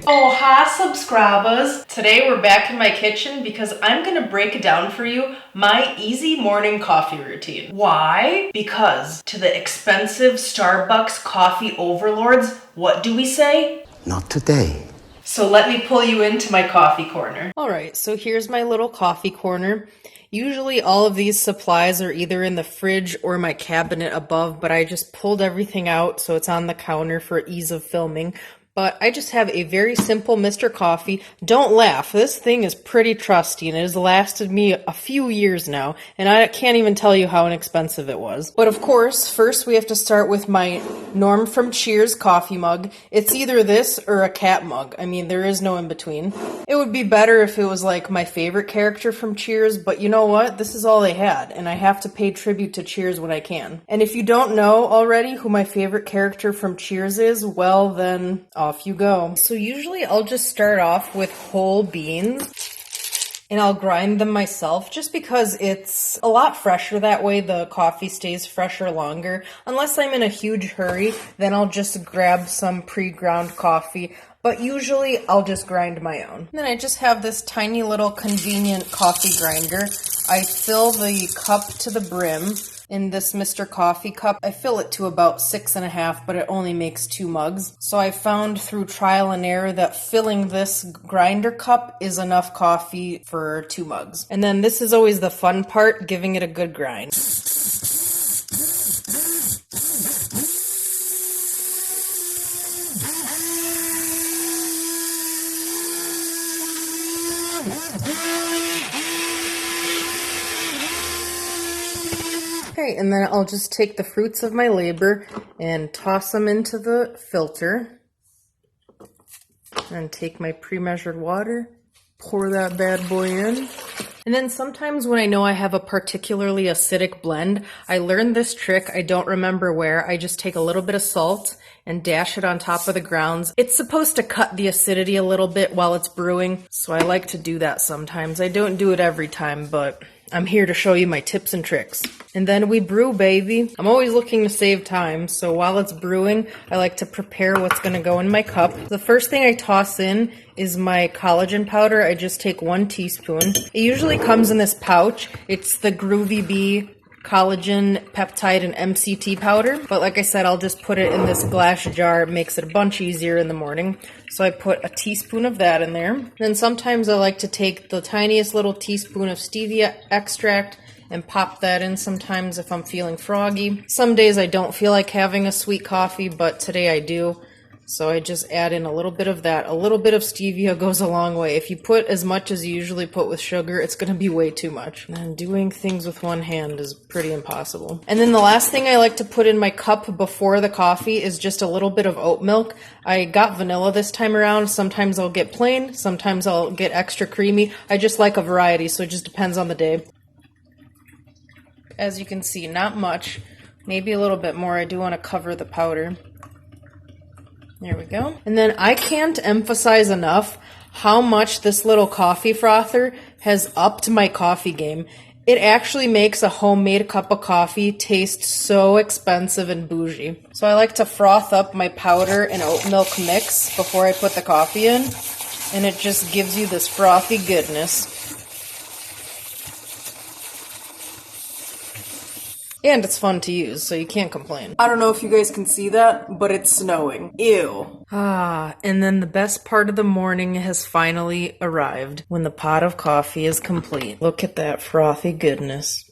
Oh, hi subscribers! Today we're back in my kitchen because I'm gonna break down for you my easy morning coffee routine. Why? Because to the expensive Starbucks coffee overlords, what do we say? Not today. So let me pull you into my coffee corner. Alright, so here's my little coffee corner. Usually all of these supplies are either in the fridge or my cabinet above, but I just pulled everything out so it's on the counter for ease of filming. But I just have a very simple Mr. Coffee. Don't laugh, this thing is pretty trusty and it has lasted me a few years now, and I can't even tell you how inexpensive it was. But of course, first we have to start with my Norm from Cheers coffee mug. It's either this or a cat mug. I mean, there is no in between. It would be better if it was like my favorite character from Cheers, but you know what? This is all they had, and I have to pay tribute to Cheers when I can. And if you don't know already who my favorite character from Cheers is, well then, off you go. So usually I'll just start off with whole beans and I'll grind them myself just because it's a lot fresher that way. The coffee stays fresher longer. Unless I'm in a huge hurry, then I'll just grab some pre-ground coffee. But usually I'll just grind my own. And then I just have this tiny little convenient coffee grinder. I fill the cup to the brim. In this Mr. Coffee cup, I fill it to about 6.5, but it only makes 2 mugs. So I found through trial and error that filling this grinder cup is enough coffee for 2 mugs. And then this is always the fun part, giving it a good grind. Okay, and then I'll just take the fruits of my labor and toss them into the filter. And take my pre-measured water, pour that bad boy in. And then sometimes when I know I have a particularly acidic blend, I learned this trick, I don't remember where, I just take a little bit of salt and dash it on top of the grounds. It's supposed to cut the acidity a little bit while it's brewing, so I like to do that sometimes. I don't do it every time, but I'm here to show you my tips and tricks. And then we brew, baby. I'm always looking to save time, so while it's brewing, I like to prepare what's gonna go in my cup. The first thing I toss in is my collagen powder. I just take 1 teaspoon. It usually comes in this pouch. It's the Groovy Bee collagen, peptide, and MCT powder. But like I said, I'll just put it in this glass jar. It makes it a bunch easier in the morning. So I put a teaspoon of that in there. Then sometimes I like to take the tiniest little teaspoon of stevia extract and pop that in sometimes if I'm feeling froggy. Some days I don't feel like having a sweet coffee, but today I do. So I just add in a little bit of that. A little bit of stevia goes a long way. If you put as much as you usually put with sugar, it's going to be way too much. And doing things with one hand is pretty impossible. And then the last thing I like to put in my cup before the coffee is just a little bit of oat milk. I got vanilla this time around. Sometimes I'll get plain, sometimes I'll get extra creamy. I just like a variety, so it just depends on the day. As you can see, not much, maybe a little bit more. I do want to cover the powder. There we go. And then I can't emphasize enough how much this little coffee frother has upped my coffee game. It actually makes a homemade cup of coffee taste so expensive and bougie. So I like to froth up my powder and oat milk mix before I put the coffee in, and it just gives you this frothy goodness. And it's fun to use, so you can't complain. I don't know if you guys can see that, but it's snowing. Ew. And then the best part of the morning has finally arrived, when the pot of coffee is complete. Look at that frothy goodness.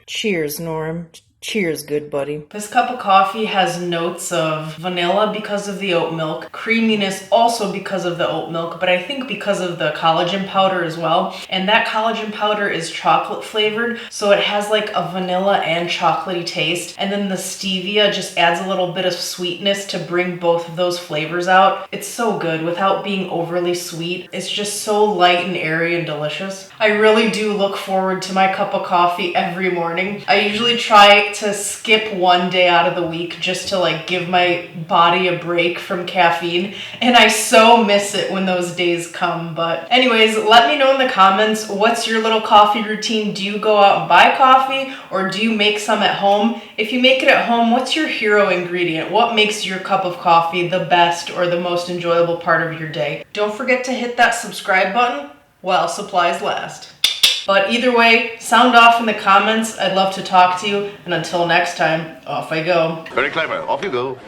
Cheers, Norm. Cheers, good buddy. This cup of coffee has notes of vanilla because of the oat milk, creaminess also because of the oat milk, but I think because of the collagen powder as well. And that collagen powder is chocolate flavored, so it has like a vanilla and chocolatey taste. And then the stevia just adds a little bit of sweetness to bring both of those flavors out. It's so good without being overly sweet. It's just so light and airy and delicious. I really do look forward to my cup of coffee every morning. I usually try to skip one day out of the week just to like give my body a break from caffeine, and I so miss it when those days come. But anyways, let me know in the comments, what's your little coffee routine? Do you go out and buy coffee, or do you make some at home? If you make it at home, what's your hero ingredient? What makes your cup of coffee the best or the most enjoyable part of your day? Don't forget to hit that subscribe button while supplies last. But either way, sound off in the comments. I'd love to talk to you. And until next time, off I go. Very clever. Off you go.